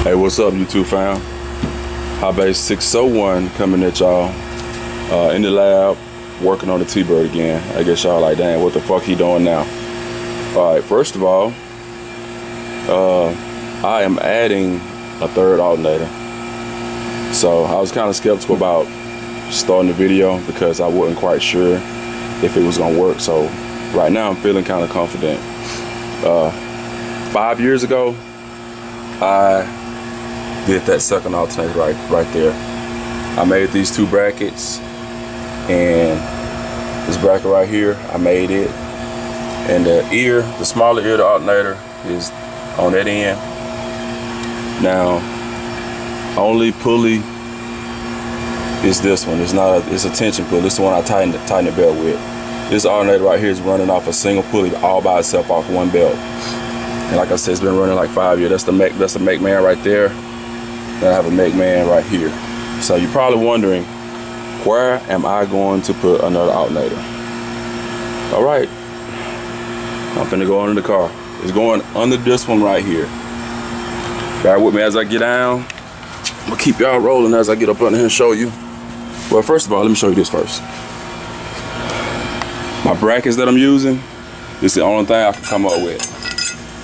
Hey, what's up, YouTube fam? Highbase 601 coming at y'all in the lab, working on the T-Bird again. I guess y'all like, damn, what the fuck he doing now? Alright, first of all, I am adding a third alternator. So I was kind of skeptical about starting the video because I wasn't quite sure if it was gonna work. So right now I'm feeling kind of confident. 5 years ago, I did that second alternator right there. I made these two brackets, and this bracket right here, I made it, and the smaller ear of the alternator is on that end. Now, only pulley is this one. It's a tension pulley. This is the one I tighten the belt with. This alternator right here is running off a single pulley all by itself off one belt. And like I said, it's been running like 5 years. That's the make man right there. Then I have a make man right here. So you're probably wondering, where am I going to put another alternator? All right, I'm finna go under the car. It's going under this one right here. Bear with me as I get down. I'm gonna keep y'all rolling as I get up under here and show you. Well, first of all, let me show you this first. My brackets that I'm using, this is the only thing I can come up with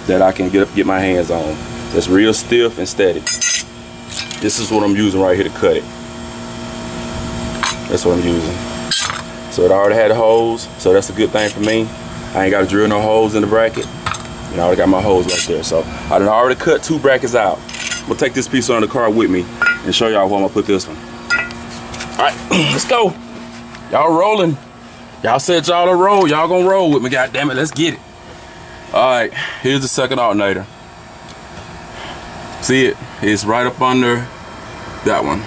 that I can get my hands on. That's real stiff and steady. This is what I'm using right here to cut it. That's what I'm using. So it already had the holes, so that's a good thing for me. I ain't got to drill no holes in the bracket. I already got my holes right there. So I done already cut two brackets out. I'm gonna take this piece on the car with me and show y'all where I'm gonna put this one. All right, let's go. Y'all rolling. Y'all said y'all to roll. Y'all gonna roll with me, goddammit. Let's get it. All right, here's the second alternator. See it? It's right up under that one.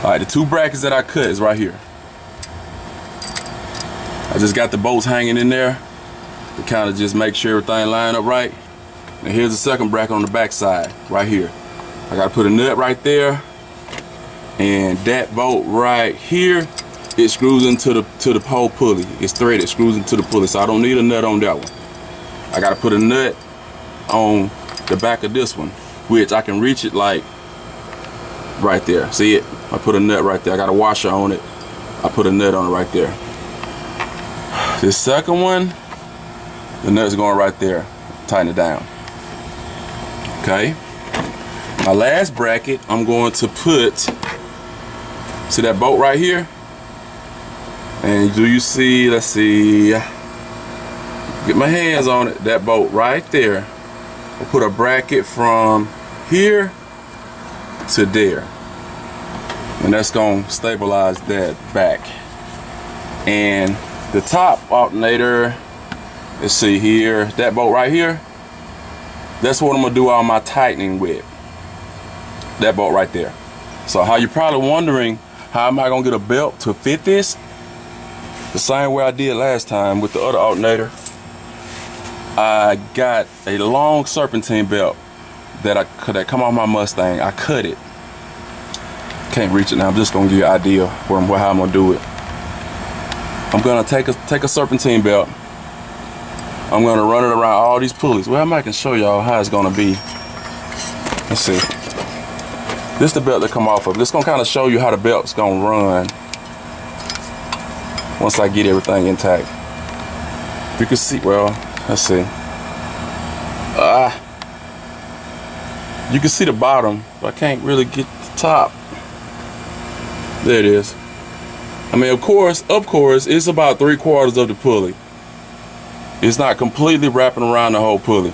All right, the two brackets that I cut is right here. I just got the bolts hanging in there to kind of just make sure everything line up right. And here's the second bracket on the back side, right here. I gotta put a nut right there, and that bolt right here, it screws into the pole pulley. It's threaded, screws into the pulley, so I don't need a nut on that one. I gotta put a nut on the back of this one, which I can reach it like right there. See it? I put a nut right there. I got a washer on it. I put a nut on it right there. This second one, the nut's going right there. Tighten it down. Okay. My last bracket, I'm going to put, see that bolt right here? And do you see, let's see, get my hands on it, that bolt right there. I'll put a bracket from here to there. And that's gonna stabilize that back. And the top alternator, let's see here, that bolt right here, that's what I'm gonna do all my tightening with. That bolt right there. So how you're probably wondering, how am I gonna get a belt to fit this? The same way I did last time with the other alternator. I got a long serpentine belt that come off my Mustang. I cut it. Can't reach it now. I'm just gonna give you an idea how I'm gonna do it. I'm gonna take a serpentine belt. I'm gonna run it around all these pulleys. Well, I can show y'all how it's gonna be. Let's see. This is the belt that come off of. This gonna kind of show you how the belt's gonna run once I get everything intact. You can see, well, let's see. You can see the bottom, but I can't really get the top. There it is. I mean, of course, it's about 3/4 of the pulley. It's not completely wrapping around the whole pulley,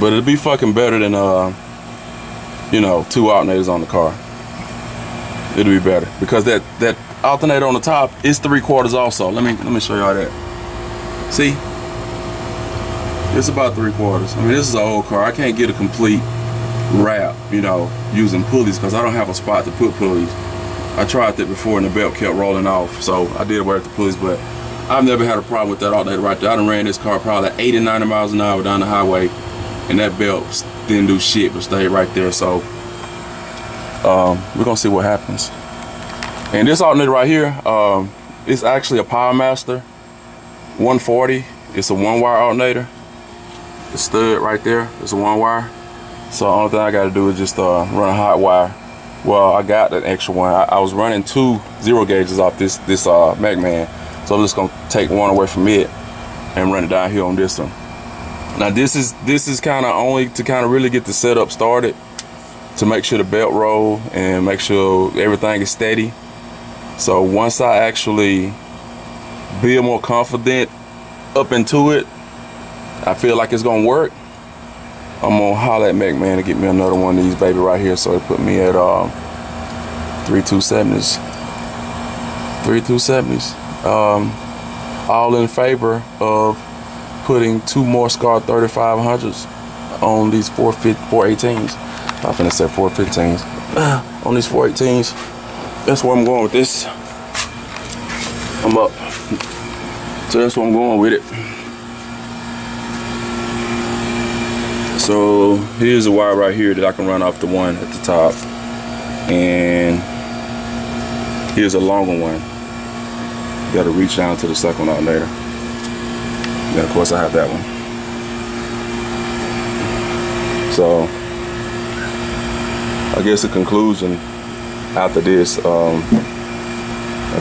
but it'll be fucking better than you know, two alternators on the car. It'll be better because that alternator on the top is 3/4 also. Let me show y'all that. See, it's about 3/4. I mean, this is an old car. I can't get a complete wrap, you know, using pulleys because I don't have a spot to put pulleys. I tried that before and the belt kept rolling off, so I did wear the pulleys, but I've never had a problem with that alternator right there. I done ran this car probably 80, 90 miles an hour down the highway, and that belt didn't do shit but stayed right there. So we're gonna see what happens. And this alternator right here, it's actually a Power Master 140. It's a 1-wire alternator. The stud right there is a 1-wire. So the only thing I got to do is just run a hot wire. Well, I got an extra one. I was running 2 0 gauges off this MacMan, so I'm just gonna take one away from it and run it down here on this one. Now this is kind of only to kind of really get the setup started, to make sure the belt roll and make sure everything is steady. So once I actually feel more confident up into it, I feel like it's gonna work, I'm gonna holler at MacMan to get me another one of these baby right here. So it put me at 3270s. 3270s. All in favor of putting 2 more SCAR 3500s on these 418s. I'm finna say 415s. On these 418s. That's where I'm going with this. I'm up. So that's where I'm going with it. So here's a wire right here that I can run off the one at the top, and here's a longer one. You got to reach down to the second alternator. And of course I have that one. So I guess the conclusion after this will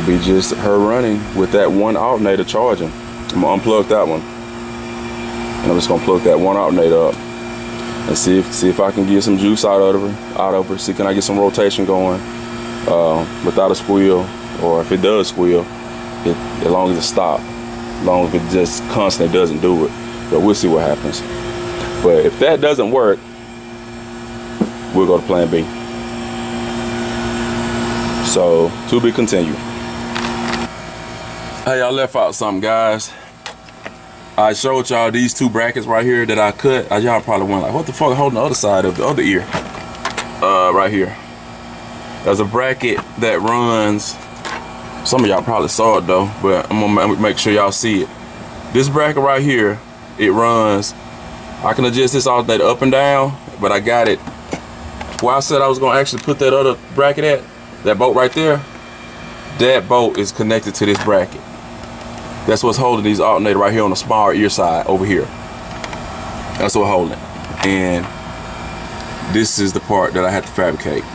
be just her running with that one alternator charging. I'm gonna unplug that one, and I'm just gonna plug that one alternator up and see if I can get some juice out of her. See, can I get some rotation going without a squeal, or if it does squeal, as long as it stops, as long as it just constantly doesn't do it. But we'll see what happens. But if that doesn't work, we'll go to plan B. So to be continued. Hey, I left out something, guys. I showed y'all these 2 brackets right here that I cut. Y'all probably went like, what the fuck holding the other side of the other ear? Right here. There's a bracket that runs, some of y'all probably saw it though, but I'm gonna make sure y'all see it. This bracket right here, it runs, I can adjust this alternator up and down, but I got it where I said I was gonna actually put that other bracket at, that bolt right there. That bolt is connected to this bracket. That's what's holding these alternators right here on the smaller ear side over here. That's what's holding it. And this is the part that I had to fabricate.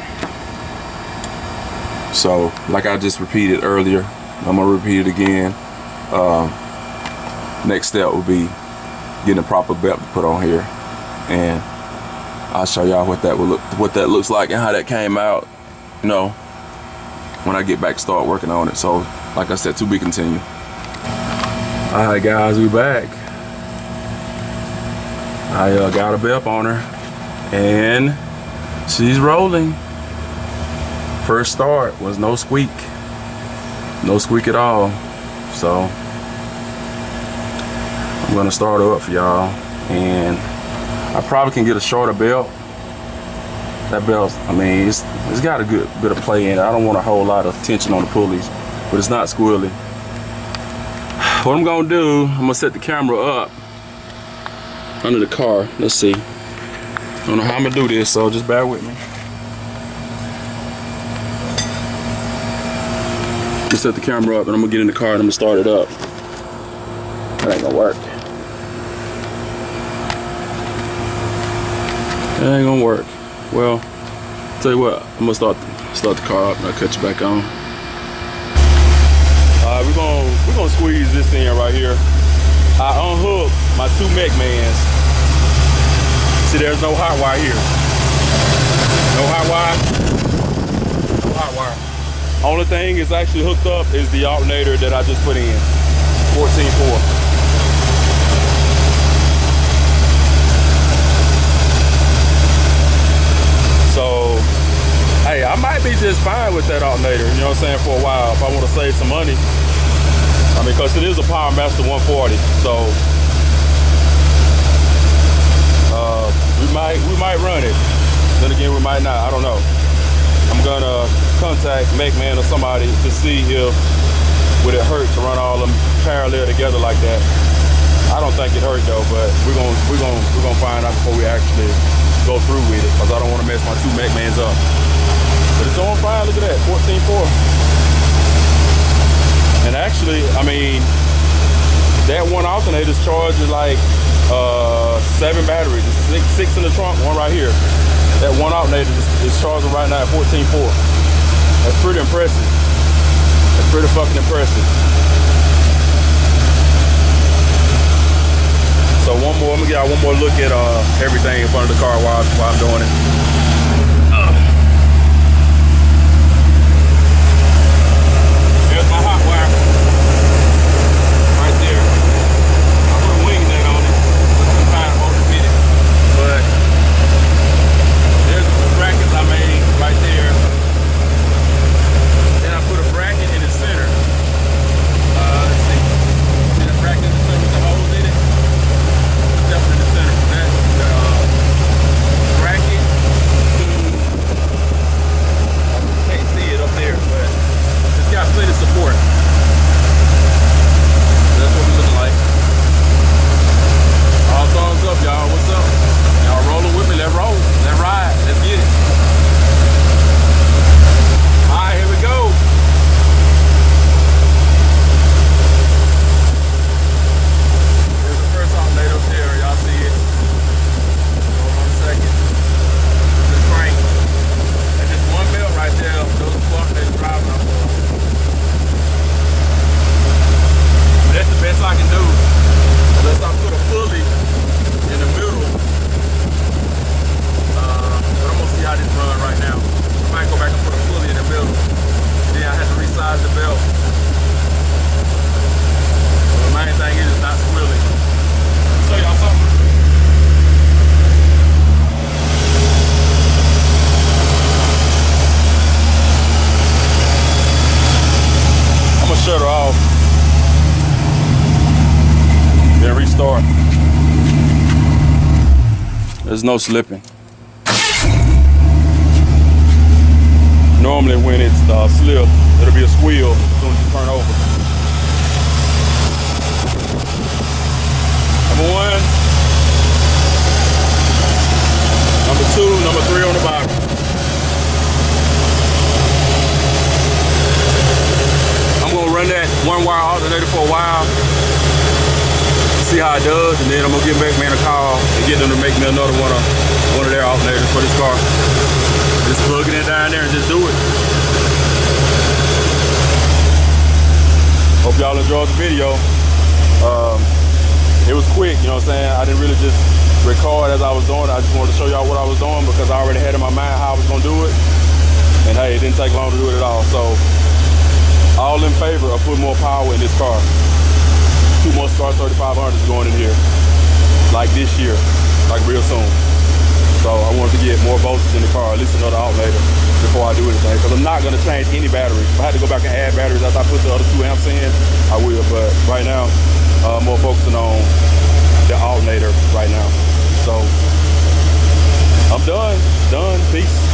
So, like I just repeated earlier, I'm gonna repeat it again. Next step will be getting a proper belt to put on here, and I'll show y'all what that looks like and how that came out, you know, when I get back to start working on it. So, like I said, to be continued. Alright guys, we back. I got a belt on her and she's rolling. First start was no squeak. No squeak at all. So I'm gonna start her up for y'all, and I probably can get a shorter belt. That belt, I mean, it's got a good bit of play in it. I don't want a whole lot of tension on the pulleys, but it's not squirrely. What I'm gonna do, I'm gonna set the camera up under the car. Let's see. I don't know how I'm gonna do this, so just bear with me. I'm gonna set the camera up and I'm gonna get in the car and I'm gonna start it up. That ain't gonna work. That ain't gonna work. Well, tell you what, I'm gonna start the car up and I'll cut you back on. We're gonna squeeze this in right here. I unhooked my 2 MacMans. See, there's no hot wire here. No hot wire. No hot wire. Only thing is actually hooked up is the alternator that I just put in, 14.4. So, hey, I might be just fine with that alternator, you know what I'm saying, for a while if I want to save some money. I mean, because it is a Power Master 140, so we might run it. Then again, we might not. I don't know. I'm gonna contact MacMan or somebody to see if would it hurt to run all of them parallel together like that. I don't think it hurt though, but we're gonna find out before we actually go through with it, because I don't want to mess my 2 MacMans up. But it's doing fine. Look at that, 14.4. And actually, I mean, that one alternator's charging like 7 batteries, six in the trunk, one right here. That one alternator is charging right now at 14.4. That's pretty impressive. That's pretty fucking impressive. So I'm gonna get y'all one more look at everything in front of the car while I'm doing it. There's my hot wire. Right there. I put a wing net on it. It's fine, I'm over fitted. But there's some brackets I made right there. Then I put a bracket in the center. Let's see. Then a bracket in the center with the holes in it. Definitely in the center. That's the bracket to, I can't see it up there, but it's got plenty of support. That's what we're looking like. All thumbs up, y'all. What's up? Y'all rolling with me? Let's roll. Let's ride. Let's get it. All right, here we go. There's the first alternator up there. Y'all see it. Hold on a second. Just crank. That's just one belt right there. Those fuck that's driving up. That's the best I can do. Unless I put a pulley in the middle. But I'm gonna see how this run right now. I might go back and put a pulley in the middle. Then I have to resize the belt. But the main thing is it's not squirrely. I'll show y'all something. I'm gonna shut her off. Then restart. There's no slipping. Normally when it's slip, it'll be a squeal as soon as you turn over. Number 1. Number 2, number 3 on the bottom. I'm gonna run that 1-wire alternator for a while. See how it does, and then I'm gonna give Backman a call and get them to make me another one of their alternators for this car. Just plug it in down there and just do it. Hope y'all enjoyed the video. It was quick, you know what I'm saying? I didn't really just record as I was doing it. I just wanted to show y'all what I was doing because I already had in my mind how I was gonna do it. And hey, it didn't take long to do it at all. So, all in favor of putting more power in this car. 2 more Star 3500s going in here, like this year, like real soon. So I wanted to get more voltage in the car, at least another alternator before I do anything. Because I'm not gonna change any batteries. If I had to go back and add batteries after I put the other 2 amps in, I will. But right now, more focusing on the alternator right now. So I'm done. Peace.